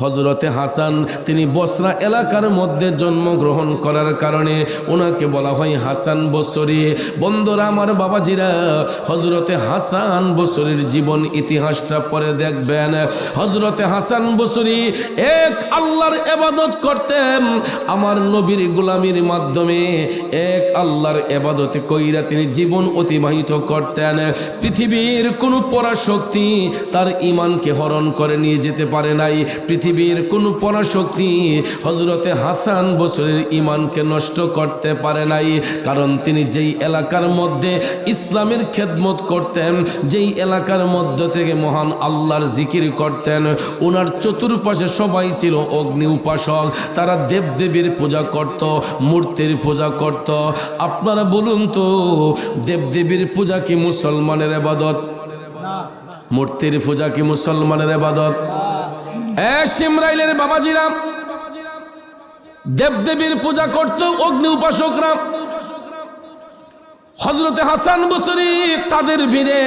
হযরতে হাসান তিনি বসরা এলাকার মধ্যে জন্মগ্রহণ করার কারণে ওনাকে বলা হয় হাসান বসরি। বন্ধুরা আমার, বাবাজিরা, হযরতে হাসান বসরির জীবন ইতিহাসটা পরে দেখবেন। হযরতে হাসান বসরি এক আল্লাহর ইবাদত করতেন, আমার নবীর গোলামির মাধ্যমে এক আল্লাহর ইবাদতে কইরা তিনি জীবন অতিবাহিত করতেন। পৃথিবীর কোনো পরাশক্তি তার ঈমানকে হরণ করে নিয়ে যেতে পারে নাই। পৃথিবীর কোনো পরাশক্তি হযরতে হাসান বসরির ঈমানকে নষ্ট করতে পারে নাই। কারণ তিনি যেই এলাকার মধ্যে ইসলামের খেদমত করতেন, যেই এলাকার মধ্য থেকে মহান আল্লাহর জিকির করতেন, ওনার চতুর্পাশে সবাই ছিল অগ্নি উপাসক। তারা দেবদেবীর পূজা করত, মূর্তির পূজা করত। আপনারা বলুন তো, দেবদেবীর পূজা কি মুসলমানের ইবাদত? মূর্তির পূজা কি মুসলমানের ইবাদত? শিমরাইলের বাবাজিরা দেবদেবীর পূজা করত, অগ্নি উপাসকরা। হযরতে হাসান বসরি তাদের ভিড়ে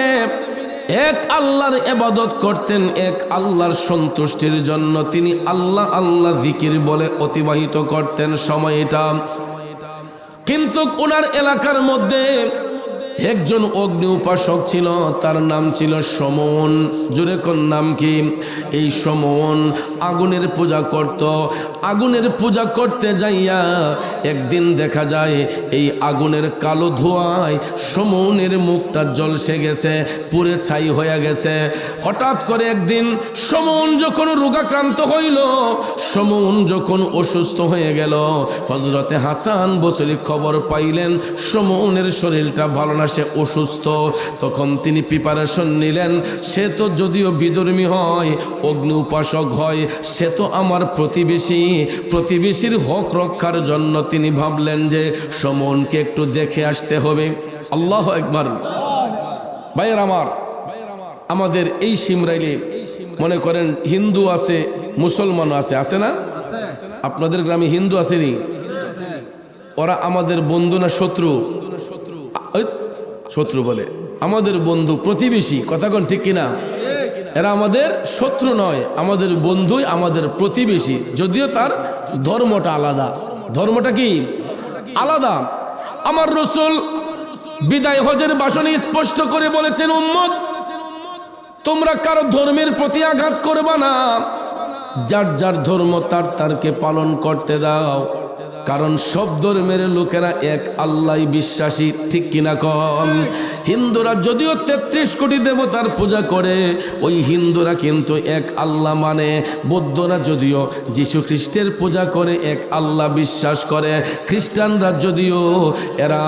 এক আল্লাহর ইবাদত করতেন, এক আল্লাহর সন্তুষ্টির জন্য তিনি আল্লাহ আল্লাহ জিকির বলে অতিবাহিত করতেন সময়টা। কিন্তু ওনার এলাকার মধ্যে একজন অগ্নি উপাসক ছিল, তার নাম ছিল সমন। জোরে কোন নাম কি? এই সমন আগুনের পূজা করত। আগুনের পূজা করতে যাইয়া একদিন দেখা যায় এই আগুনের কালো ধোঁয়ায় সমনের মুখটা জ্বলসে গেছে, পুড়ে ছাই হয়ে গেছে। হঠাৎ করে একদিন সমন যখন রোগাক্রান্ত হইল, সমন যখন অসুস্থ হয়ে গেল, হযরতে হাসান বসরি খবর পাইলেন সমনের শরীরটা ভালো না, সে অসুস্থ। তখন তিনি প্রিপারেশন নিলেন, সে তো যদিও বিধর্মী হয়, অগ্নি উপাসক হয়, সে তো আমার প্রতিবেশী, প্রতিবেশীর হক রক্ষার জন্য তিনি ভাবলেন যে সমনকে একটু দেখে আসতে হবে। আল্লাহু আকবার। ভাইয়ের আমার, আমাদের এই শিমরাইলে মনে করেন হিন্দু আছে, মুসলমানও আছে, আছে না? আপনাদের গ্রামে হিন্দু আসেনি? ওরা আমাদের বন্ধু না শত্রু? শত্রু বলে, আমাদের বন্ধু, প্রতিবেশী। কথা কোন ঠিক কিনা? এরা আমাদের শত্রু নয়, আমাদের বন্ধুই, আমাদের প্রতিবেশী, যদিও তার ধর্মটা আলাদা। ধর্মটা কি আলাদা। আমার রাসূল বিদায় হজের ভাষণে স্পষ্ট করে বলেছেন, উম্মত তোমরা কারো ধর্মের প্রতি আঘাত করবা না, যার যার ধর্ম তার তারকে পালন করতে দাও। কারণ সব ধর্মের লোকেরা এক আল্লাহ বিশ্বাসী, ঠিক কিনা কম? হিন্দুরা যদিও 33 কোটি দেবতার পূজা করে, ওই হিন্দুরা কিন্তু এক আল্লাহ মানে। বৌদ্ধরা যদিও যীশু খ্রিস্টের পূজা করে, এক আল্লাহ বিশ্বাস করে। খ্রিস্টানরা যদিও এরা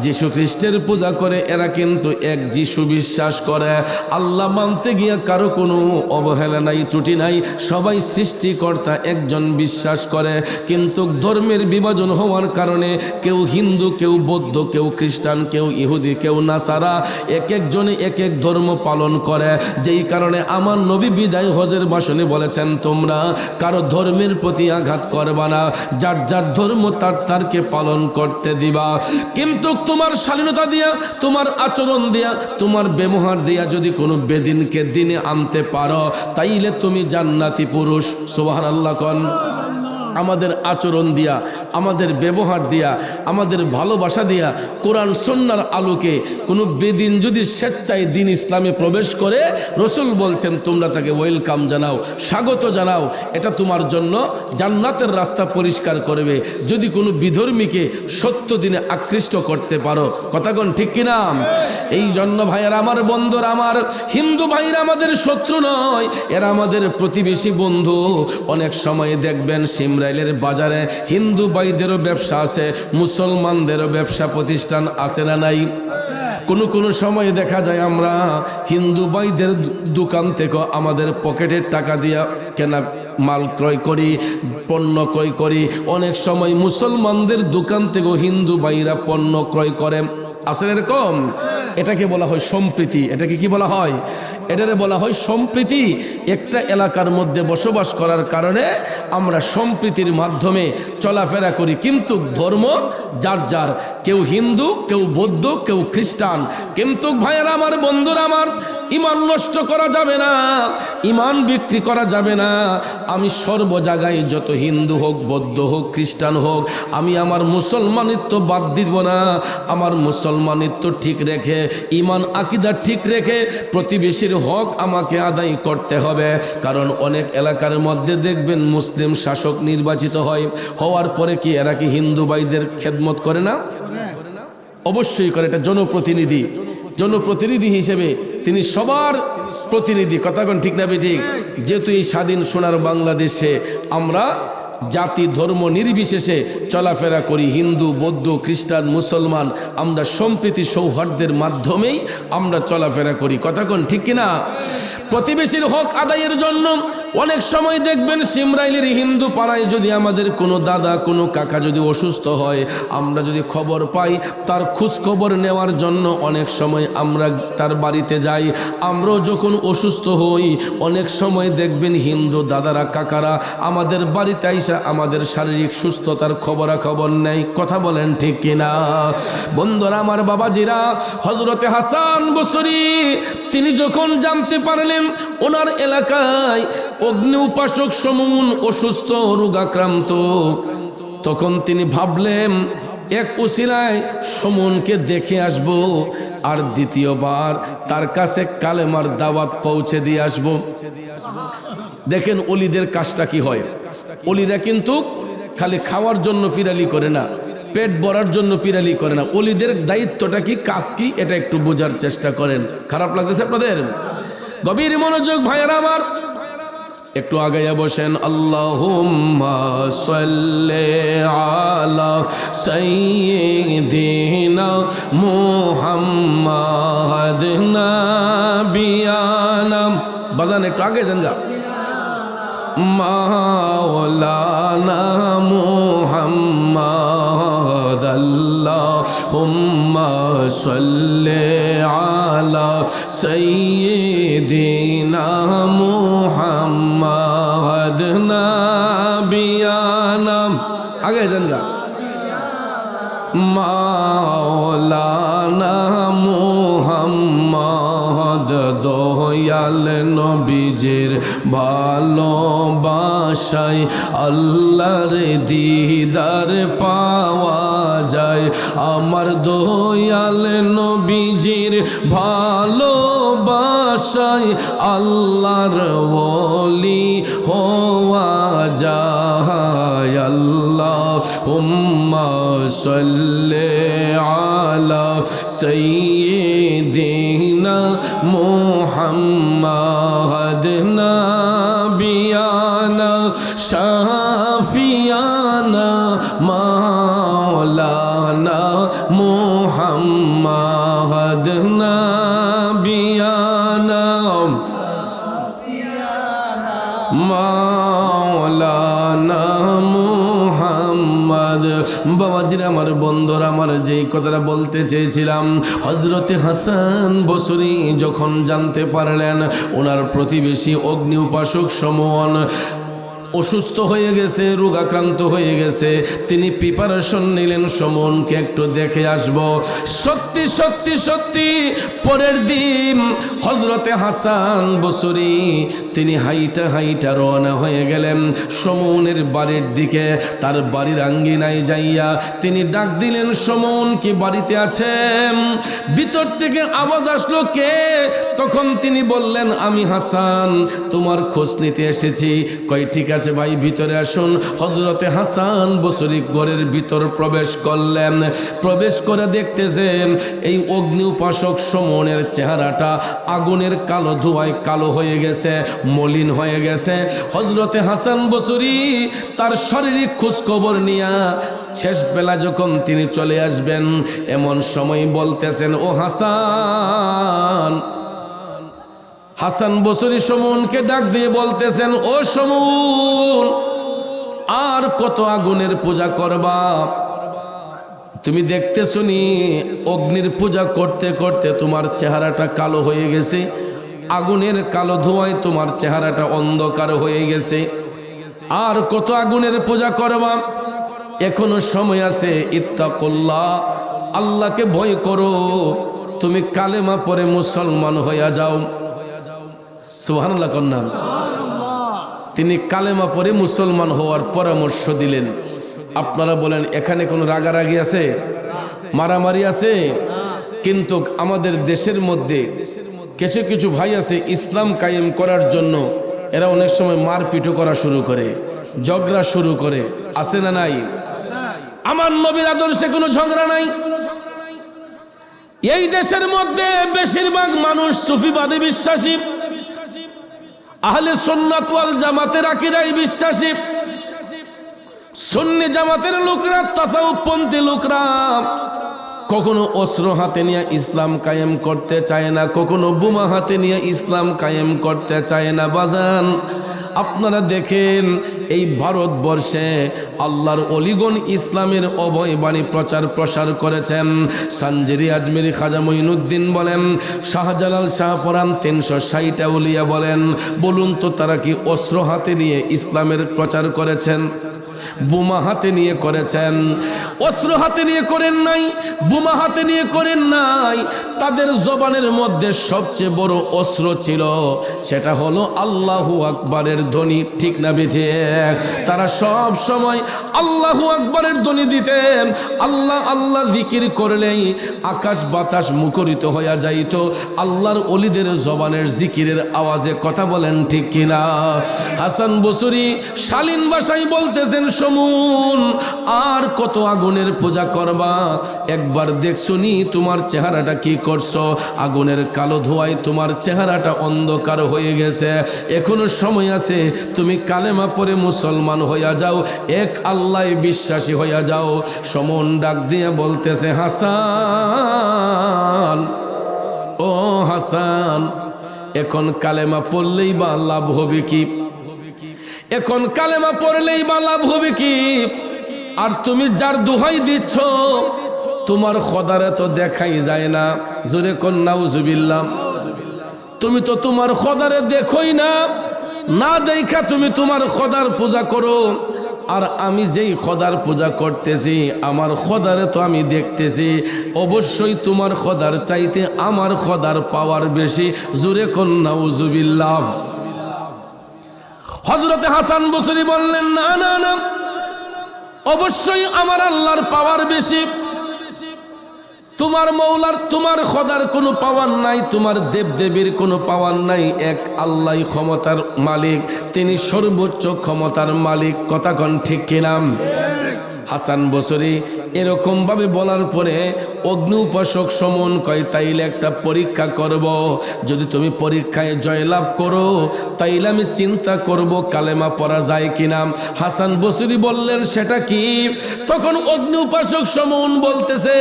যীশু খ্রিস্টের পূজা করে, এরা কিন্তু এক যীশু বিশ্বাস করে। আল্লাহ মানতে গিয়ে কারো কোনো অবহেলা নাই, ত্রুটি নাই, সবাই সৃষ্টিকর্তা একজন বিশ্বাস করে। কিন্তু ধর্মের বিভাজন হওয়ার কারণে কেউ হিন্দু, কেউ বৌদ্ধ, কেউ খ্রিস্টান, কেউ ইহুদি, কেউ নাসারা, এক একজনে এক এক ধর্ম পালন করে। যেই কারণে আমার নবী বিদায় হজের ভাষণে বলেছেন, তোমরা কারো ধর্মের প্রতি আঘাত করবা না, যার যার ধর্ম তার তারকে পালন করতে দিবা। কিন্তু তোমার শালীনতা দিয়া, তোমার আচরণ দিয়া, তোমার ব্যবহার দিয়া যদি কোনো বেদিনকে দিনে আনতে পারো, তাইলে তুমি জান্নাতি পুরুষ। সুবহানাল্লাহ কোন। আমাদের আচরণ দিয়া, আমাদের ব্যবহার দিয়া, আমাদের ভালোবাসা দিয়া, কোরআন সুন্নাহর আলোকে কোনো বেদিন যদি স্বেচ্ছায় দিন ইসলামে প্রবেশ করে, রসুল বলছেন তোমরা তাকে ওয়েলকাম জানাও, স্বাগত জানাও। এটা তোমার জন্য জান্নাতের রাস্তা পরিষ্কার করবে, যদি কোনো বিধর্মীকে সত্য দিনে আকৃষ্ট করতে পারো। কথা কোন ঠিক কিনা? এই জন্য ভাইয়েরা আমার, বন্ধুরা আমার, হিন্দু ভাইরা আমাদের শত্রু নয়, এরা আমাদের প্রতিবেশী বন্ধু। অনেক সময় দেখবেন ইসরায়েলের বাজারে হিন্দু ভাইদেরও ব্যবসা আছে, মুসলমানদেরও ব্যবসা প্রতিষ্ঠান আছে না নাই? কোনো সময় দেখা যায় আমরা হিন্দু ভাইদের দোকান থেকে আমাদের পকেটের টাকা দিয়া কেনা মাল ক্রয় করি, পণ্য ক্রয় করি। অনেক সময় মুসলমানদের দোকান থেকেও হিন্দু ভাইরা পণ্য ক্রয় করেন। আসলে এরকম, এটাকে বলা হয় সম্প্রীতি। এটাকে কি বলা হয়? এটারে বলা হয় সম্প্রীতি। একটা এলাকার মধ্যে বসবাস করার কারণে আমরা সম্প্রীতির মাধ্যমে চলাফেরা করি, কিন্তু ধর্ম যার যার, কেউ হিন্দু, কেউ বৌদ্ধ, কেউ খ্রিস্টান। কিন্তু ভাইয়েরা আমার, বন্ধুরা আমার, ইমান নষ্ট করা যাবে না, ইমান বিক্রি করা যাবে না। আমি সর্ব জায়গায়, যত হিন্দু হোক, বৌদ্ধ হোক, খ্রিস্টান হোক, আমি আমার মুসলমানিত্ব বাদ দিব না। আমার মুসলমানিত্ব ঠিক রেখে, ইমান আকীদা ঠিক রেখে প্রতিবেশীর হক আমাকে আদায় করতে হবে। কারণ অনেক এলাকার মধ্যে দেখবেন মুসলিম শাসক নির্বাচিত হয়, হওয়ার পরে কি এরা কি হিন্দু ভাইদের খেদমত করে না? অবশ্যই করে। এটা জনপ্রতিনিধি, জনপ্রতিনিধি হিসেবে তিনি সবার প্রতিনিধি। কথা কোন ঠিক না বেঠিক? যেহেতু এই স্বাধীন সোনার বাংলাদেশে আমরা জাতি ধর্ম নির্বিশেষে চলাফেরা করি, হিন্দু বৌদ্ধ খ্রিস্টান মুসলমান, আমরা সম্প্রীতি সৌহার্দ্যের মাধ্যমেই আমরা চলাফেরা করি। কথা কোন ঠিক কিনা? প্রতিবেশীর হক আদায়ের জন্য অনেক সময় দেখবেন সিমরাইলের হিন্দু পাড়ায় যদি আমাদের কোনো দাদা কোনো কাকা যদি অসুস্থ হয়, আমরা যদি খবর পাই, তার খোঁজ খবর নেওয়ার জন্য অনেক সময় আমরা তার বাড়িতে যাই। আমরাও যখন অসুস্থ হই, অনেক সময় দেখবেন হিন্দু দাদারা কাকারা আমাদের বাড়িতে আইসা আমাদের শারীরিক সুস্থতার খবরাখবর নেই। কথা বলেন ঠিক কিনা? বন্ধুরা আমার, বাবাজিরা, হযরতে হাসান বসরি তিনি যখন জানতে পারলেন ওনার এলাকায় অগ্নি উপাসক সমুন অসুস্থ, রোগাক্রান্ত, তখন তিনি ভাবলেন এক উসিলায় সমুনকে দেখে আসব, আর দ্বিতীয়বার তার কাছে কালেমার দাওয়াত পৌঁছে দিয়ে আসব। দেখেন অলিদের কাজটা কি হয়। অলিরা কিন্তু খালি খাওয়ার জন্য পিরালি করে না, পেট ভরার জন্য পিরালি করে না। অলিদের দায়িত্বটা কি, কাজ কি, এটা একটু বোঝার চেষ্টা করেন। খারাপ লাগতেছে আপনাদের? গভীর মনোযোগ ভাইয়েরা আমার, একটু আগাইয়া বসেন। আল্লাহুম্মা সাল্লি আলা সাইয়্যিদিনা মুহাম্মাদ নাবিয়ানা। বাজান একটু আগে যান গা। মাওলানা মুহাম্মাদ আল্লাহুম্মা সাল্লি আলা সাইয়্যিদিনা মুহাম্মাদ নাবিয়ানা। আগে যান গা। মাওলানা মুহাম্মাদ দয়াল নবীজির ভালোবাসায় আল্লাহর দিদার পাওয়া যায়। আমার দয়াল নবীজির ভালোবাসায় আল্লাহর ওলি হওয়া যায়। আল্লাহুম্মা সাল্লি আলা সাইয়্যিদিনা মুহাম্মাদ নাবিয়ানা শাফিয়ানা মাওলানা মুহাম্মাদ নাবিয়ানা মাওলানা মুহাম্মদ। বাবাজিরা আমার, বন্ধুরা আমার, যেই কথাটা বলতে চেয়েছিলাম, হযরতে হাসান বসরি যখন জানতে পারলেন ওনার প্রতিবেশী অগ্নি উপাসক সমন অসুস্থ হয়ে গেছে, রোগাক্রান্ত হয়ে গেছে, তিনি প্রিপারেশন নিলেন সমনকে একটু দেখে আসব। সত্যি সত্যি সত্যি পরের দিন হযরতে হাসান বসরি তিনি হাইটা হাইটা রওনা হয়ে গেলেন সমনের বাড়ির দিকে। তার বাড়ির আঙ্গিনায় যাইয়া তিনি ডাক দিলেন, সমন কি বাড়িতে আছেন? ভিতর থেকে আওয়াজ আসলো, কে? তখন তিনি বললেন, আমি হাসান, তোমার খোঁজ নিতে এসেছি। কই ঠিক আছে ভাই, ভিতরে আসুন। হযরতে হাসান বসরি ঘরের ভিতর প্রবেশ করলেন। প্রবেশ করে দেখতেছেন এই অগ্নি উপাসক সমনের চেহারাটা আগুনের কালো ধোঁয়ায় কালো হয়ে গেছে, মলিন হয়ে গেছে। হযরতে হাসান বসরি তার শারীরিক খোঁজ খবর নিয়া শেষ বেলা যখন তিনি চলে আসবেন, এমন সময় বলতেছেন, ও হাসান। হাসান বসরি সমনকে ডাক দিয়ে বলতেছেন, ও সমন, আর কত আগুনের পূজা করবা? তুমি দেখতেছো নি অগ্নির পূজা করতে করতে তোমার চেহারাটা কালো হয়ে গেছে, আগুনের কালো ধোঁয়ায় তোমার চেহারাটা অন্ধকার হয়ে গেছে। আর কত আগুনের পূজা করবা? এখনো সময় আছে। ইত্তাকুল্লাহ, আল্লাহকে ভয় করো। তুমি কালেমা পড়ে মুসলমান হইয়া যাও। সুবহানাল্লাহ কন্যা। তিনি কালেমা পড়ে মুসলমান হওয়ার পরামর্শ দিলেন। আপনারা বলেন এখানে কোনো রাগারাগি আছে, মারামারি আছে? কিন্তু আমাদের দেশের মধ্যে কিছু কিছু ভাই আছে ইসলাম কায়েম করার জন্য এরা অনেক সময় মারপিটও করা শুরু করে, ঝগড়া শুরু করে। আছে না নাই? আমার নবীর আদর্শে কোনো ঝগড়া নাই। এই দেশের মধ্যে বেশিরভাগ মানুষ সুফিবাদে বিশ্বাসী, আহলে সুন্নাত ওয়াল জামাতের আকীদায় বিশ্বাসী। সুন্নি জামাতের লোকরা, তাসাউফপন্থী লোকরা কখনো অস্ত্র হাতে নিয়ে ইসলাম কায়েম করতে চায় না, কখনো বোমা হাতে নিয়ে ইসলাম কায়েম করতে চায় না। বাজান, আপনারা দেখেন এই ভারতবর্ষে আল্লাহর অলিগণ ইসলামের অভয় বাণী প্রচার প্রসার করেছেন। সানজিরি আজমেরি খাজা মঈনুদ্দিন বলেন, শাহজালাল শাহপরান 360 আউলিয়া বলেন, বলুন তো তারা কি অস্ত্র হাতে নিয়ে ইসলামের প্রচার করেছেন? বোমা হাতে নিয়ে করেছেন। অস্ত্র হাতে নিয়ে করেন নাই, বোমা হাতে নিয়ে করেন নাই। তাদের জবানের মধ্যে সবচেয়ে বড় অস্ত্র ছিল, সেটা হলো আল্লাহু আকবারের ধ্বনি। ঠিক না বেঠে? তারা সব সময় আল্লাহু আকবারের ধ্বনি দিতেন। আল্লাহ আল্লাহ জিকির করলেই আকাশ বাতাস মুখরিত হইয়া যাইত আল্লাহর ওলিদের জবানের জিকিরের আওয়াজে। কথা বলেন ঠিক কিনা? হাসান বসরি শালীন ভাষায় বলতেছেন, সমুন আর কত আগুনের পূজা করবা? একবার দেখছনি তোমার চেহারাটা কি করছো? আগুনের কালো ধোঁয়ায় তোমার চেহারাটা অন্ধকার হয়ে গেছে। এখনো সময় আছে, তুমি কালেমা পড়ে মুসলমান হইয়া যাও, এক আল্লাহ বিশ্বাসী হইয়া যাও। সমন ডাক দিয়ে বলতেছে, হাসান, ও হাসান, এখন কালেমা পড়লেই বা লাভ হবে কি? এখন কালেমা পড়লেই বা লাভ হবে কি? আর তুমি যার দোহাই দিচ্ছ তোমার খোদারে তো দেখাই যায় না। জোরে কোন নাউজুবিল্লাহ। তুমি তো তোমার খোদারে দেখোই না, না দেখা তুমি তোমার খোদার পূজা করো। আর আমি যেই খোদার পূজা করতেছি আমার খোদারে তো আমি দেখতেছি। অবশ্যই তোমার খোদার চাইতে আমার খোদার পাওয়ার বেশি। জোরে কোন নাউজুবিল্লাহ। হযরতে হাসান বসরি বললেন, না না না, অবশ্যই আমার আল্লাহর পাওয়ার বেশি। তোমার মৌলার, তোমার খোদার কোনো পাওয়ার নাই, তোমার দেবদেবীর কোনো পাওয়ার নাই। এক আল্লাহই ক্ষমতার মালিক, তিনি সর্বোচ্চ ক্ষমতার মালিক। কথা কোন ঠিক কিনা? হাসান বসরি এরকম ভাবে বলার পরে অগ্নি উপাসক সমন কয়, তাইলে একটা পরীক্ষা করব, যদি তুমি পরীক্ষায় জয়লাভ করো তাইলে আমি চিন্তা করব কালেমা পড়া যায় কিনা। হাসান বসরি বললেন, সেটা কি? তখন অগ্নি উপাসক সমন বলতেছে,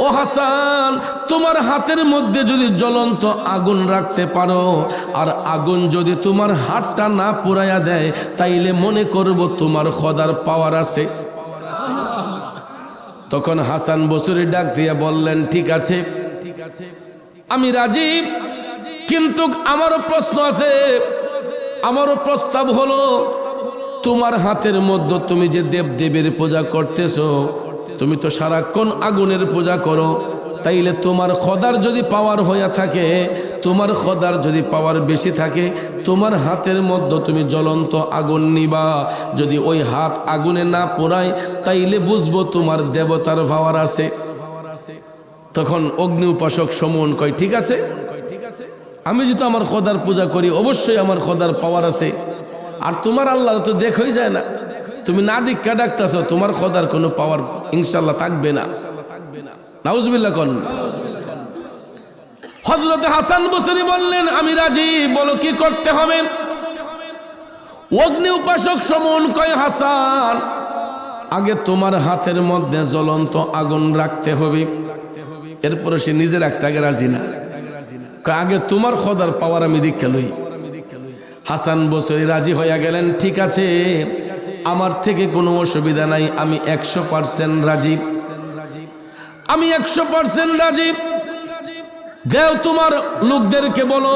ও হাসান, তোমার হাতের মধ্যে যদি জ্বলন্ত আগুন রাখতে পারো আর আগুন যদি তোমার হাতটা না পুড়াইয়া দেয় তাইলে মনে করব তোমার খোদার পাওয়ার আছে। তখন হাসান বসরি ডাক দিয়ে বললেন, ঠিক আছে, আমি রাজি, কিন্তু আমারও প্রশ্ন আছে। আমারও প্রস্তাব হলো, তোমার হাতের মধ্যে তুমি যে দেবদেবীর পূজা করতেছো, তুমি তো সারাক্ষণ আগুনের পূজা করো, তাইলে তোমার খোদার যদি পাওয়ার হইয়া থাকে, তোমার খোদার যদি পাওয়ার বেশি থাকে, তোমার হাতের মধ্যে তুমি জ্বলন্ত আগুন নিবা। যদি ওই হাত আগুনে না পোড়ায় তাইলে বুঝবো তোমার দেবতার পাওয়ার আছে। তখন অগ্নি উপাসক সমন কয়, ঠিক আছে, আমি যদি আমার খোদার পূজা করি অবশ্যই আমার খোদার পাওয়ার আছে। আর তোমার আল্লাহর তো দেখই যায় না, তুমি না দীক্ষা ডাকতেছো, তোমার খোদার কোনো পাওয়ার ইনশাল্লাহ থাকবে না। নাউজুবিল্লাহ কোন। হযরতে হাসান বসরি বললেন, আমি রাজি, বলো কি করতে হবে? অগ্নি উপাসক সমন কয়, হাসান, আগে তোমার হাতের মধ্যে জ্বলন্ত আগুন রাখতে হবে। এরপরে সে নিজে রাখতে আগে রাজি না, আগে তোমার খোদার পাওয়ার আমি দীক্ষা লই। হাসান বসরি রাজি হইয়া গেলেন, ঠিক আছে, আমার থেকে কোনো অসুবিধা নাই, আমি 100% রাজি, আমি 100% রাজি। দেও তোমার লোকদেরকে বলো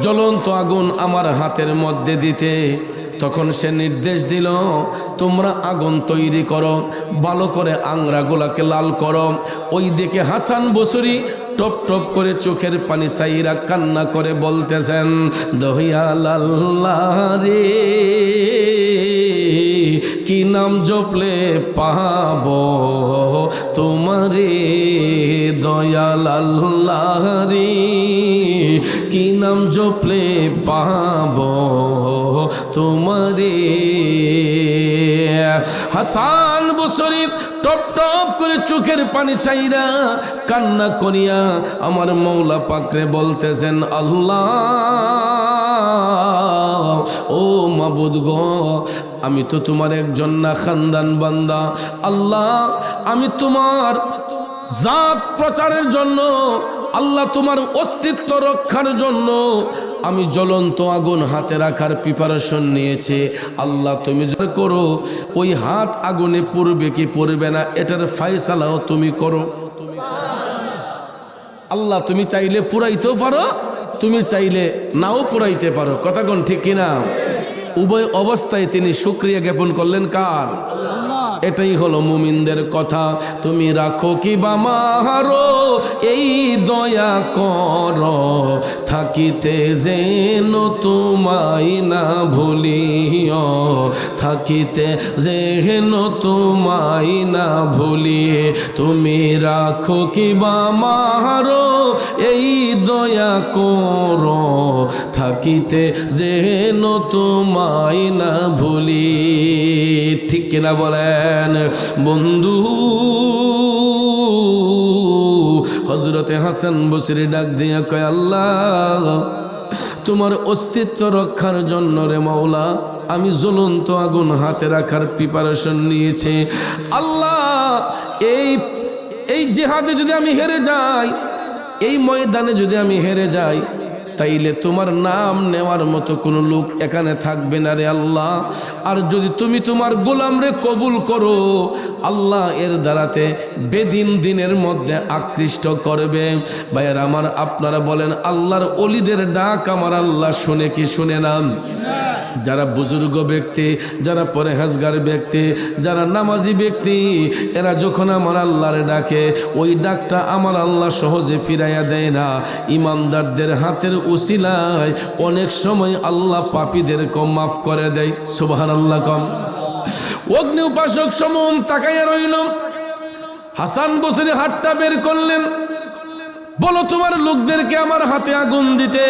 জ্বলন্ত আগুন আমার হাতের মধ্যে দিতে। তখন সে নির্দেশ দিল, তোমরা আগুন তৈরি করো, ভালো করে আংরাগুলাকে লাল করো। ওই দিকে হাসান বসরি টপ টপ করে চোখের পানি সাইরা কান্না করে বলতেছেন, দয়াল আল্লাহ রে, কি নাম জপলে পাব তোমারে, দয়াল আল্লাহ রে, কি নাম জপলে পাব তোমারে। হাসান বসরি টপ টপ করে চোখের পানি চাইরা কান্না করিয়া আমার মৌলা পাকরে বলতেছেন, আল্লাহ ও মাবুদ গো, আমি তো তোমার একজন না খানদান বান্দা। আল্লাহ আমি তোমার জাত প্রচারের জন্য, আল্লাহ তোমার অস্তিত্ব রক্ষার জন্য আমি জ্বলন্ত আগুন হাতে রাখার প্রিপারেশন নিয়েছি। আল্লাহ তুমি যা করো, ওই হাত আগুনে পড়বে কি পড়বে না এটার ফায়সালাও তুমি করো। আল্লাহ তুমি চাইলে পুরাইতেও পারো, তুমি চাইলে নাও পুরাইতে পারো। কথা কোন ঠিক কিনা? উভয় অবস্থায় তিনি শুকরিয়া জ্ঞাপন করলেন কার? এটাই হলো মুমিনদের কথা। তুমি রাখো কি বা মাহারো এই দয়া কর, থাকিতে যেন তোমায় না ভুলিও, থাকিতে যেন তোমায় না ভুলি। তুমি রাখো কি বা মাহারো এই দয়া কর, থাকিতে যেন তোমায় না ভুলি। ঠিক কিনা বলেন বন্ধু? হযরতে হাসান বসরি ডাক দিয়া কয়, আল্লাহ তোমার অস্তিত্ব রক্ষার জন্য রে মাওলা আমি জ্বলন্ত আগুন হাতে রাখার প্রিপারেশন নিয়েছি। আল্লাহ এই জিহাদে যদি আমি হেরে যাই, এই ময়দানে যদি আমি হেরে যাই, তাইলে তোমার নাম নেওয়ার মতো কোনো লোক এখানে থাকবে না রে আল্লাহ। আর যদি তুমি তোমার গোলামরে কবুল করো, আল্লাহ এর দ্বারাতে বেদিন দিনের মধ্যে আকৃষ্ট করবে। ভাইয়ের আমার, আপনারা বলেন আল্লাহর ওলিদের ডাক আমার আল্লাহ শুনে কি শুনে না? যারা বুজুর্গ ব্যক্তি, যারা পরহেজগার ব্যক্তি, যারা নামাজি ব্যক্তি, এরা যখন আমার আল্লাহর ডাকে, ওই ডাকটা আমার আল্লাহ সহজে ফিরাইয়া দেয় না। ইমানদারদের হাতের উসিলায় অনেক সময় আল্লাহ পাপীদেরকে মাফ করে দেয়। সুবহানাল্লাহ কম। অগ্নি উপাসক সমূহ তাকাইয়া রইল। হাসান বসরি হাতটা বের করলেন, বলো তোমার লোকদেরকে আমার হাতে আগুন দিতে।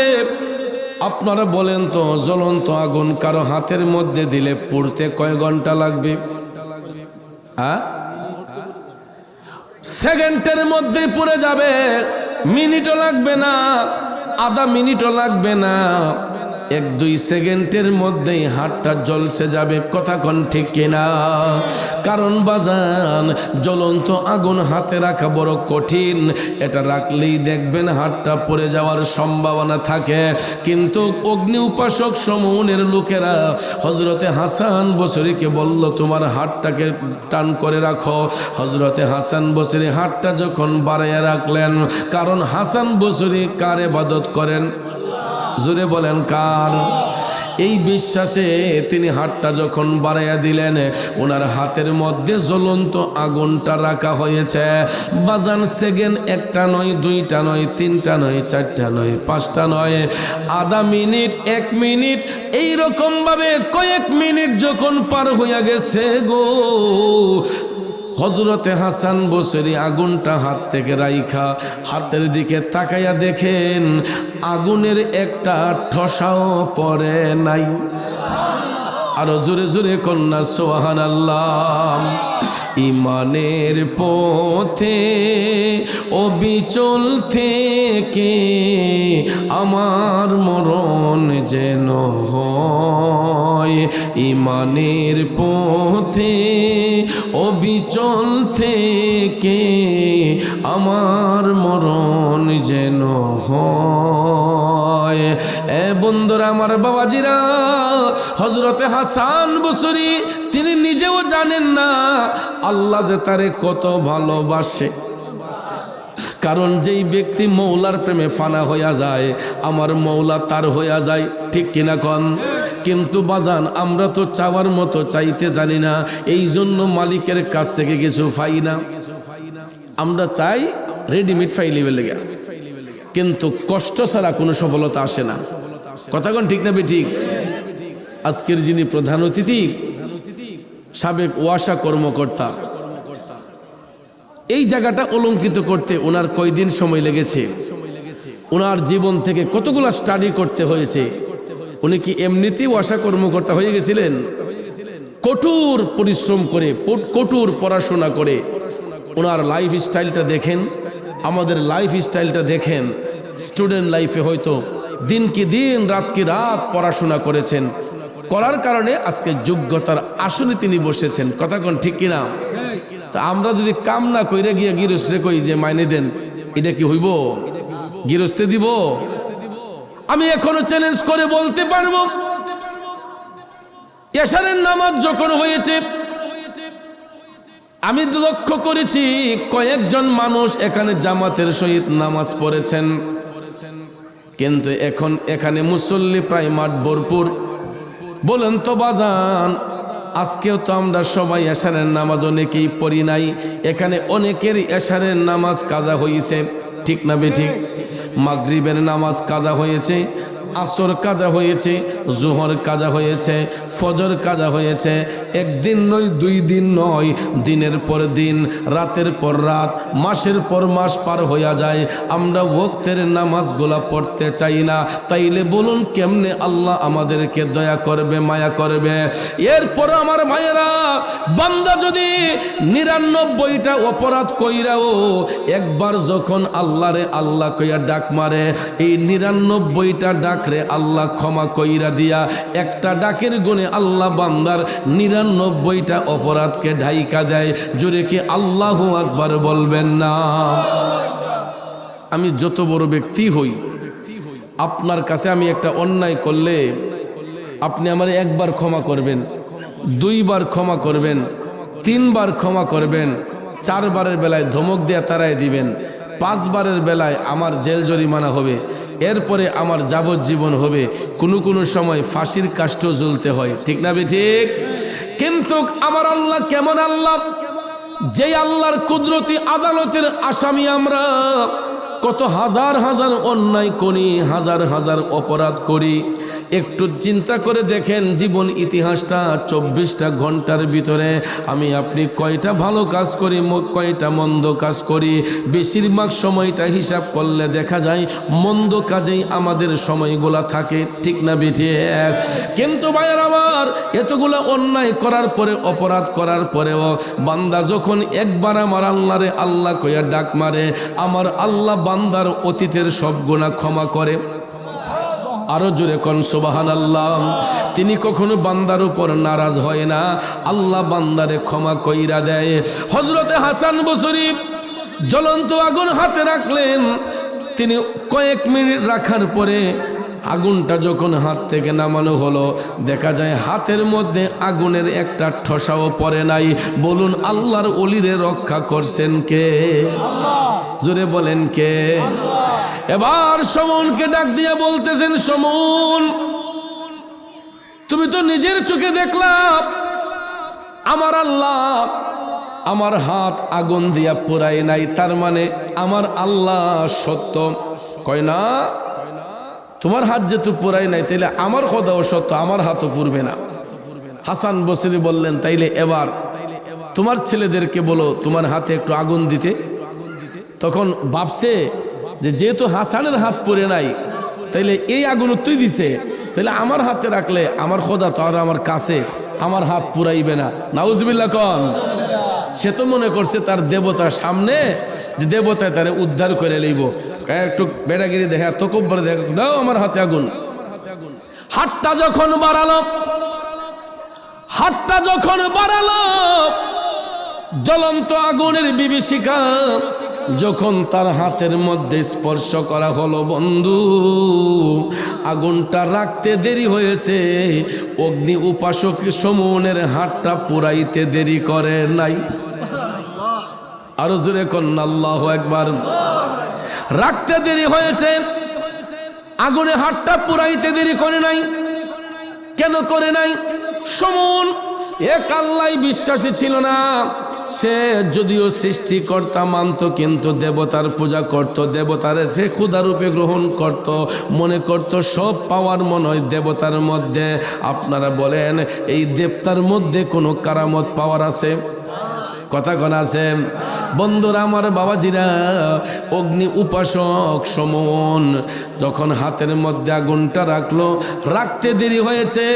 আপনারা বলেন তো, জ্বলন্ত আগুন কারো হাতের মধ্যে দিলে পুড়তে কয় ঘন্টা লাগবে? সেকেন্ডের মধ্যেই পুড়ে যাবে, মিনিটও লাগবে না, আধা মিনিটও লাগবে না, 1-2 সেকেন্ডের মধ্যেই হাতটা জ্বলসে যাবে। কথা কোন ঠিক কিনা? কারণ বাজান, জ্বলন্ত আগুন হাতে রাখা বড় কঠিন। এটা রাখলেই দেখবেন হাতটা পড়ে যাওয়ার সম্ভাবনা থাকে। কিন্তু অগ্নি উপাসক সমূহের লোকেরা হযরতে হাসান বসরিকে বলল, তোমার হাতটাকে টান করে রাখো। হযরতে হাসান বসরি হাতটা যখন বাড়াইয়া রাখলেন, কারণ হাসান বসরি কার ইবাদত করেন? জোরে বলেন কার? এই বিশ্বাসে তিনি হাতটা যখন বাড়াইয়া দিলেন, ওনার হাতের মধ্যে জ্বলন্ত আগুনটা রাখা হয়েছে। বাজান সেকেন্ড একটা নয়, 2টা নয়, 3টা নয়, 4টা নয়, 5টা নয়, আধা মিনিট, 1 মিনিট, এইরকম ভাবে কয়েক মিনিট যখন পার হইয়া গেছে গো, হযরতে হাসান বসরি আগুনটা হাত থেকে রাইখা হাতের দিকে তাকাইয়া দেখেন আগুনের একটা ঠসাও পড়ে নাই। আরো জোরে জোরে কন্যা সুবহানাল্লাহ। ইমানের পথে অবিচল থেকে আমার মরণ যেন হয়, ইমানের পথে অবিচল থেকে আমার মরণ যেন হয়। এ বন্ধুরা আমার, বাবাজিরা, হযরতে হাসান বসরি তিনি নিজেও জানেন না আল্লাহ যে তারে কত ভালোবাসে। কারণ যেই ব্যক্তি মৌলার প্রেমে ফানা হইয়া যায়, আমার মৌলা তার হইয়া যায়, ঠিক কিনা কন? কিন্তু বাজান আমরা তো চাওয়ার মতো চাইতে জানি না, এই জন্য মালিকের কাছ থেকে কিছু পাই না। আমরা চাই রেডিমেড ফাইলিবে লেগে, কিন্তু কষ্ট ছাড়া কোনো সফলতা আসে না। কথা কোন ঠিক না ঠিক? আজকের যিনি প্রধান অতিথি, সাবেক ওয়াসা কর্মকর্তা, এই জায়গাটা অলঙ্কৃত করতে ওনার কয়দিন সময় লেগেছে, ওনার জীবন থেকে কতগুলো স্টাডি করতে হয়েছে। উনি কি এমনিতেই ওয়াসা কর্মকর্তা হয়ে গেছিলেন? কঠোর পরিশ্রম করে, কঠোর পড়াশোনা করে। ওনার লাইফ স্টাইলটা দেখেন, আমাদের লাইফ স্টাইলটা দেখেন। স্টুডেন্ট লাইফে হয়তো দিন কি দিন, রাত কি রাত পড়াশোনা করেছেন, করার কারণে আজকে যোগ্যতার আসনে তিনি বসেছেন। কথা কোন ঠিক কিনা? তা আমরা যদি কাম না কইরা গিয়া গৃহস্থে কই যে মাইনে দেন, এটা কি হইব? গৃহস্থে দিব? আমি এখনো চ্যালেঞ্জ করে বলতে পারবো, এশারের নামাজ যখন হয়েছে আমি লক্ষ্য করেছি কয়েকজন মানুষ এখানে জামাতের সহিত নামাজ পড়েছেন, কিন্তু এখন এখানে মুসল্লি প্রায় মাঠ ভরপুর। বলেন তো বাজান, আজকেও তো আমরা সবাই এশারের নামাজ অনেকেই পড়ি নাই, এখানে অনেকের এশারের নামাজ কাজা হয়েছে, ঠিক না বেঠিক? মাগরিবের নামাজ কাজা হয়েছে, আসর কাজা হয়েছে, জোহর কাজা হয়েছে, ফজর কাজা হয়েছে। একদিন নয়, 2 দিন নয়, দিনের পর দিন, রাতের পর রাত, মাসের পর মাস পার হইয়া যায়, আমরা ওয়াক্তের নামাজগুলা পড়তে চাই না। তাইলে বলুন কেমনে আল্লাহ আমাদেরকে দয়া করবে, মায়া করবে? এরপর আমার ভাইয়েরা, বান্দা যদি 99টা অপরাধ কইরাও একবার যখন আল্লাহরে আল্লাহ কইয়া ডাক মারে, এই 99টা ডাক আল্লাহ ক্ষমা কইরা দিয়া একটা ডাকের গুণে আল্লাহ বান্দার 99টা অপরাধকে ঢাইকা দেয়। জোরে কি আল্লাহু আকবার বলবেন না? আমি যত বড় ব্যক্তি হই, আপনার কাছে আমি একটা অন্যায় করলে আপনি আমার একবার ক্ষমা করবেন, 2 বার ক্ষমা করবেন, 3 বার ক্ষমা করবেন, 4 বারের বেলায় ধমক দিয়ে তাড়ায় দিবেন, 5 বারের বেলায় আমার জেল জরিমানা হবে, এরপরে আমার যাবজ্জীবন হবে, কোনো সময় ফাঁসির কাষ্ঠ ঝুলতে হয়, ঠিক না বেঠিক? কিন্তু আমার আল্লাহ কেমন আল্লাহ, যে আল্লাহর কুদরতি আদালতের আসামি আমরা। কত হাজার হাজার অন্যায় করি, হাজার হাজার অপরাধ করি। একটু চিন্তা করে দেখেন জীবন ইতিহাসটা, 24টা ঘন্টার ভিতরে আমি আপনি কয়টা ভালো কাজ করি, কয়টা মন্দ কাজ করি। বেশিরভাগ সময়টা হিসাব করলে দেখা যায় মন্দ কাজেই আমাদের সময়গুলা থাকে, ঠিক না বেঠে? কিন্তু ভাইয়ের আমার, এতগুলো অন্যায় করার পরে, অপরাধ করার পরেও বান্দা যখন একবার আমার আল্লাহরে আল্লাহ কইয়া ডাক মারে, আমার আল্লাহ বান্দার অতীতের সব গুনাহ ক্ষমা করে। আরো জোরে কোন সুবহানাল্লাহ। তিনি কখনো বান্দার উপর নারাজ হয় না, আল্লাহ বান্দারে ক্ষমা কইরা দেয়। হযরতে হাসান বসরি জ্বলন্ত আগুন হাতে রাখলেন, তিনি কয়েক মিনিট রাখার পরে আগুনটা যখন হাত থেকে নামানো হলো, দেখা যায় হাতের মধ্যে আগুনের একটা ঠসাও পড়ে নাই। বলুন আল্লাহর ওলিরে রক্ষা করছেন কে? জোরে বলেন কে? এবার সমনকে ডাক দিয়ে বলতেছেন, সমন, তুমি তো নিজের চোখে দেখলাম আমার আল্লাহ আমার হাত আগুন দিয়া পোড়ায় নাই, তার মানে আমার আল্লাহ সত্য। কয় না, তোমার হাত যেহেতু পোড়ায় নাই, তাইলে আমার খোদাও সত্য, আমার হাতও পুড়বে না। হাসান বসরি বললেন, তাইলে এবার তোমার ছেলেদেরকে বলো তোমার হাতে একটু আগুন দিতে। তখন ভাবছে যে যেহেতু হাসানের হাত পড়ে নাই, তাইলে এই আগুন তুই দিছে, তাহলে আমার হাতে রাখলে আমার খোদা তো আর আমার কাছে, আমার হাত পুরাইবে না। নাউজুবিল্লাহ কন। সে তো মনে করছে তার দেবতার সামনে যে দেবতায় তারে উদ্ধার করে লইব, একটু বেড়াগিরি দেখা, তকব্বর দেখা, দাও আমার হাতে আগুন। হাতটা যখন বাড়ালো, হাতটা যখন বাড়ালো, জ্বলন্ত আগুনের বিভীষিকা যখন তার হাতের মধ্যে স্পর্শ করা হলো, বন্ধু আগুনটা রাখতে দেরি হয়েছে, অগ্নি উপাসক সমনের হাতটা পুরাইতে দেরি করে নাই। আরো জোরে কন্যা আল্লাহু আকবার। রাখতে দেরি হয়েছে, আগুনে হাতটা পুরাইতে দেরি করে নাই। কেন করে নাই? সমন এক আল্লাহ বিশ্বাসী ছিল না। সে যদিও সৃষ্টিকর্তা মানত, কিন্তু দেবতার পূজা করত, দেবতার সে ক্ষুধা রূপে গ্রহণ করত, মনে করত সব পাওয়ার মনে হয় দেবতার মধ্যে। আপনারা বলেন এই দেবতার মধ্যে কোনো কারামত পাওয়ার আছে? কথা কোন আছে? বন্ধুরা আমার, বাবাজিরা, অগ্নি উপাসক সমন যখন হাতের মধ্যে আগুনটা রাখলো, রাখতে দেরি হয়েছে,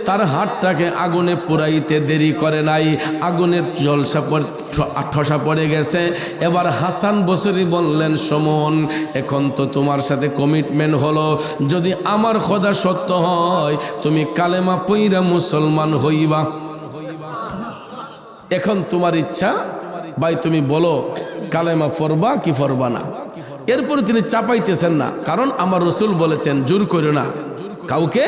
তার হাতটাকে আগুনে পুরাইতে দেরি করে নাই, আগুনের জলসা ঠসা পড়ে গেছে। এবার হাসান বসরি বললেন, সমন এখন তো তোমার সাথে কমিটমেন্ট হলো, যদি আমার খোদা সত্য হয় তুমি কালেমা পইরা মুসলমান হইবা। এখন তোমার ইচ্ছা ভাই, তুমি বলো কালেমা পড়বা কি পড়বা না। এরপরে তিনি চাপাইতেছেন না, কারণ আমার রসুল বলেছেন জোর করো না, কাউকে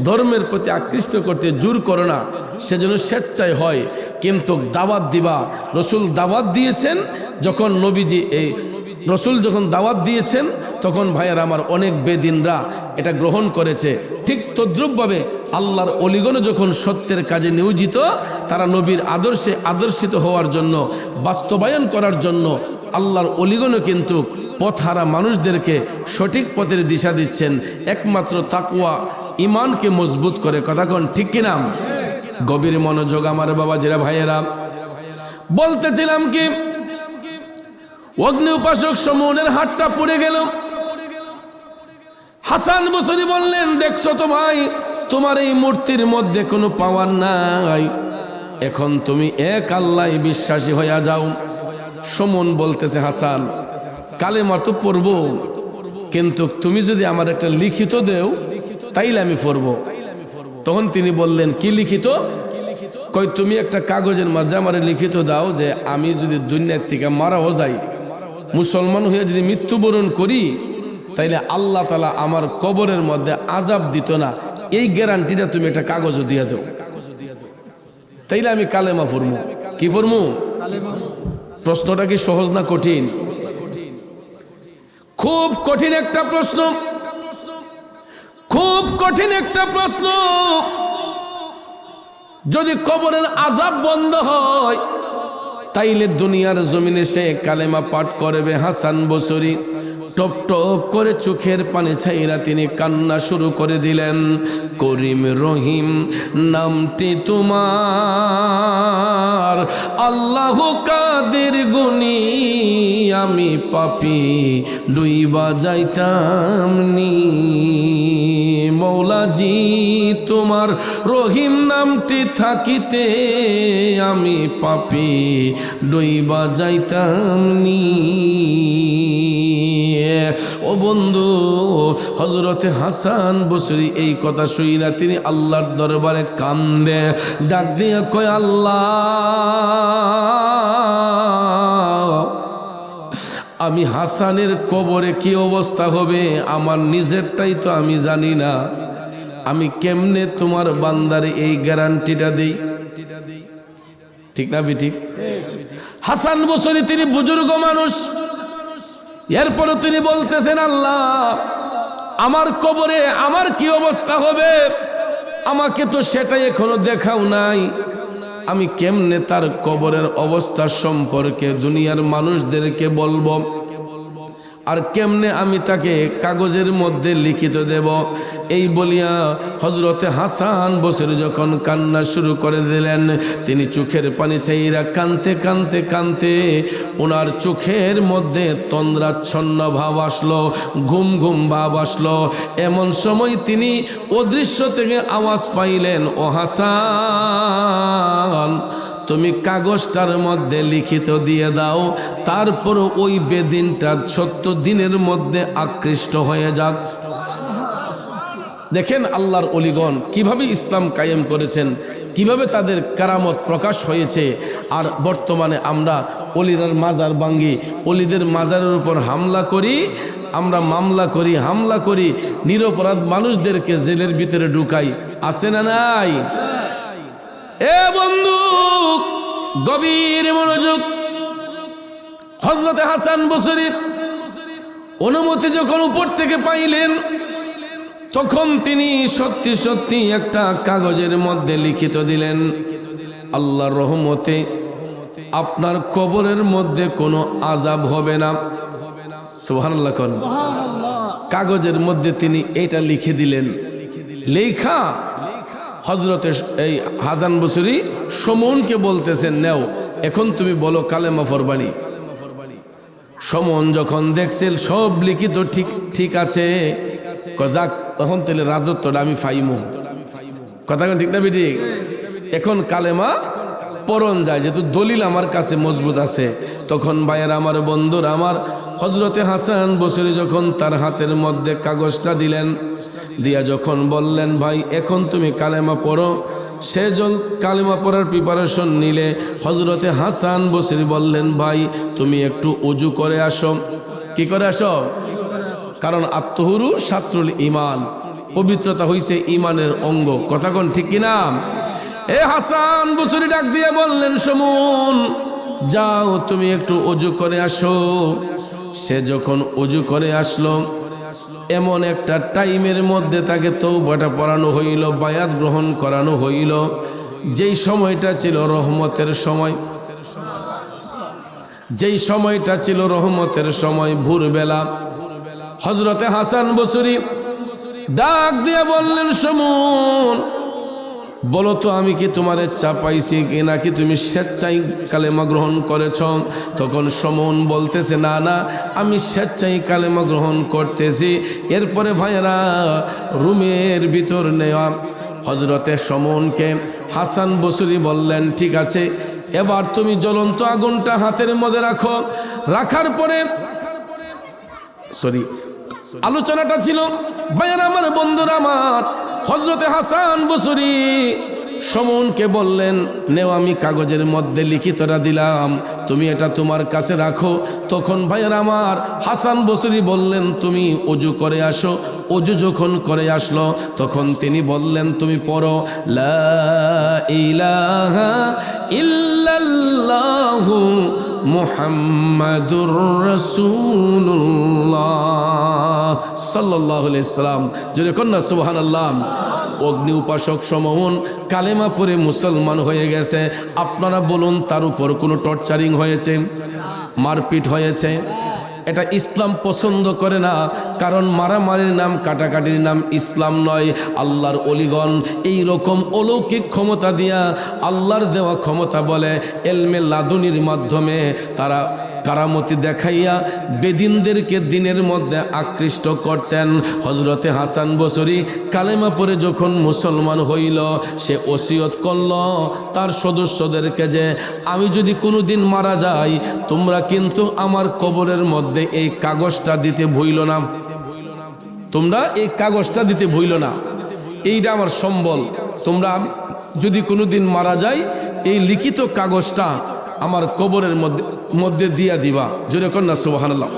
ধর্মের প্রতি আকৃষ্ট করতে জোর করো না, সেজন্য স্বেচ্ছায় হয়। কিন্তু দাওয়াত দিবা, রসুল দাওয়াত দিয়েছেন। যখন নবীজি এই রসুল যখন দাওয়াত দিয়েছেন, তখন ভাইয়ার আমার অনেক বেদিনরা এটা গ্রহণ করেছে। ঠিক তদ্রূপভাবে আল্লাহর অলিগণও যখন সত্যের কাজে নিয়োজিত, তারা নবীর আদর্শে আদর্শিত হওয়ার জন্য, বাস্তবায়ন করার জন্য আল্লাহর অলিগণও কিন্তু পথহারা মানুষদেরকে সঠিক পথের দিশা দিচ্ছেন, একমাত্র তাকওয়া ইমানকে মজবুত করে। কথা কোন ঠিক কিনা? গভীর মনোযোগ আমার বাবাজিরা, ভাইয়েরা, বলতেছিলাম কি, অগ্নি উপাসক সমনের হাতটা পড়ে গেল। হাসান বসরি বললেন, দেখছো তো ভাই, তোমার এই মূর্তির মধ্যে কোনো পাওয়ার নাই, এখন তুমি এক আল্লাহ বিশ্বাসী হইয়া যাও। সমন বলতেছে, হাসান কালেমা তো পড়বো, কিন্তু তুমি যদি আমার একটা লিখিত দেও তাইলে আমি পড়বো। তখন তিনি বললেন, কি লিখিত? কই তুমি একটা কাগজের মাঝে আমার লিখিত দাও যে আমি যদি দুনিয়ার থেকে মারাও যাই, মুসলমান হয়ে যদি মৃত্যুবরণ করি, তাইলে আল্লাহ তাআলা আমার কবরের মধ্যে আযাব দিত না, এই গ্যারান্টিটা তুমি একটা কাগজও দিয়ে দাও, তাইলে আমি কালেমা পড়বো। কি পড়বো? প্রশ্নটা কি সহজ না কঠিন? খুব কঠিন একটা প্রশ্ন, খুব কঠিন একটা প্রশ্ন। যদি কবরের আযাব বন্ধ হয়, তাইলে দুনিয়ার জমিনে সে কালেমা পাঠ করবে। হাসান বসরি টপ টপ করে চোখের পানি ছাইরা তিনি কান্না শুরু করে দিলেন। করিম রহিম নামটি তোমার, আল্লাহ কাদের গুনি, আমি পাপী ডুইবা যাইতাম নি। মৌলাজি তোমার রহিম নামটি থাকিতে, আমি পাপী ডুইবা যাইতাম নি। ও বন্ধু, হযরতে হাসান বসরি এই কথা শুইনা তিনি আল্লাহর দরবারে কান্দে, ডাক দিয়ে কয়, আল্লাহ, আমি হাসানের কবরে কি অবস্থা হবে আমার নিজেরটাই তো আমি জানি না, আমি কেমনে তোমার বান্দারে এই গ্যারান্টিটা দেই? ঠিক না বেঠিক? হাসান বসরি তিনি বুজুর্গ মানুষ, এরপরে তিনি বলতেছেন, আল্লাহ, আমার কবরে আমার কি অবস্থা হবে আমাকে তো সেটাই এখনো দেখাও নাই, আমি কেমনে তার কবরের অবস্থা সম্পর্কে দুনিয়ার মানুষদেরকে বলবো, আর কেমনে আমি তাকে কাগজের মধ্যে লিখিত দেব? এই বলিয়া হযরতে হাসান বসরি যখন কান্না শুরু করে দিলেন, তিনি চোখের পানি ছাইরা কানতে কানতে কানতে ওনার চোখের মধ্যে তন্দ্রাচ্ছন্ন ভাব আসলো, ঘুম ঘুম ভাব আসলো। এমন সময় তিনি অদৃশ্য থেকে আওয়াজ পাইলেন, ও হাসান, তুমি কাগজটার মধ্যে লিখিত দিয়ে দাও, তারপর ওই বেদিনটা 70 দিনের মধ্যে আকৃষ্ট হয়ে যাক। দেখেন আল্লাহর অলিগণ কিভাবে ইসলাম কায়েম করেছেন, কিভাবে তাদের কারামত প্রকাশ হয়েছে। আর বর্তমানে আমরা অলিরার মাজার ভাঙ্গি, অলিদের মাজারের উপর হামলা করি, আমরা মামলা করি, হামলা করি, নিরপরাধ মানুষদেরকে জেলের ভিতরে ঢুকাই। আছে না নাই? এ বন্ধু, গভীর মনোযোগ। হযরতে হাসান বসরি অনুমতি যখন উপর থেকে পাইলেন তখন তিনি সত্যি সত্যি একটা কাগজের মধ্যে লিখিত দিলেন, আল্লাহর রহমতে আপনার কবরের মধ্যে কোনো আযাব হবে না। সুবহানাল্লাহ। কাগজের মধ্যে তিনি এটা লিখে দিলেন। লেখা হযরতে এই হাসান বসরি সমনকে বলতেছেন, নেও এখন তুমি বলো কালেমা পড়বানি। সমন যখন দেখছেন সব লিখিত ঠিক ঠিক আছে, যাক এখন তাহলে রাজত্বটা আমি ফাইমু। কথা ঠিক না বেটি? এখন কালেমা পড়ন যায়, যেহেতু দলিল আমার কাছে মজবুত আছে। তখন ভাইয়ের আমার, বন্ধুর আমার, হযরতে হাসান বসরি যখন তার হাতের মধ্যে কাগজটা দিলেন, দিয়া যখন বললেন ভাই এখন তুমি কালেমা পড়ো, সে কালেমা পড়ার প্রিপারেশন নিলে হযরতে হাসান বসরি বললেন ভাই তুমি একটু ওযু করে আসো। কি করে আসো? কারণ আত্মহুরু শাত্রুল ঈমান, পবিত্রতা হইছে ঈমানের অঙ্গ। কথা কোন ঠিক কিনা? এ হাসান বসরি ডাক দিয়ে বললেন, সমুন যাও তুমি একটু ওযু করে আসো। সে যখন ওযু করে আসলো, এমন একটা টাইমের মধ্যে তাকে তওবাটা পড়ানো হইল, বায়াত গ্রহণ করানো হইল, যেই সময়টা ছিল রহমতের সময়। যেই সময়টা ছিল রহমতের সময়, ভোরবেলা। হযরতে হাসান বসরি ডাক দিয়ে বললেন, সমুন বলো তো আমি কি তোমার চাপাইছি কি নাকি তুমি স্বেচ্ছায় কালেমা গ্রহণ করেছ? তখন সমন বলতেছে, না না আমি স্বেচ্ছায় কালেমা গ্রহণ করতেছি। এরপরে ভাইয়েরা রুমের ভিতর নেওয়া হযরতে সমনকে হাসান বসরি বললেন, ঠিক আছে এবার তুমি জ্বলন্ত আগুনটা হাতের মধ্যে রাখো। রাখার পরে আলোচনাটা ছিল, ভাইয়েরা আমার, বন্ধুরা আমার, হযরতে হাসান বসরি সমনকে বললেন, নেও আমি কাগজের মধ্যে লিখিতটা দিলাম, তুমি এটা তোমার কাছে রাখো। তখন ভাইয়েরা আমার হাসান বসরি বললেন, তুমি ওযু করে আসো। ওযু যখন করে আসলো তখন তিনি বললেন, তুমি পড়ো লা ইলাহা ইল্লাল্লাহু মুহাম্মাদুর রাসূলুল্লাহ সাল্লাল্লাহু আলাইহি সাল্লাম। জোরে কন্যা সুবহানাল্লাহ। অগ্নি উপাসক সমন কালেমা পড়ে মুসলমান হয়ে গেছে। আপনারা বলুন তার উপর কোনো টর্চারিং হয়েছে? মারপিট হয়েছে? এটা ইসলাম পছন্দ করে না, কারণ মারামারির নাম, কাটাকাটির নাম ইসলাম নয়। আল্লাহর ওলিগণ এই রকম অলৌকিক ক্ষমতা দিয়া, আল্লাহর দেওয়া ক্ষমতা বলে এলমে লাদুনির মাধ্যমে তারা কারামতি দেখাইয়া বেদিনদেরকে দিনের মধ্যে আকৃষ্ট করতেন। হযরতে হাসান বসরি কালেমা পড়ে যখন মুসলমান হইল, সে ওসিয়ত করল তার সদস্যদেরকে যে আমি যদি কোনো দিন মারা যাই, তোমরা কিন্তু আমার কবরের মধ্যে এই কাগজটা দিতে ভুইল না। তোমরা এই কাগজটা দিতে ভুইল না, এইটা আমার সম্বল। তোমরা যদি কোনো দিন মারা যাই, এই লিখিত কাগজটা আমার কবরের মধ্যে দিয়া দিবা। জোরে কন্যা সুবহানাল্লাহ।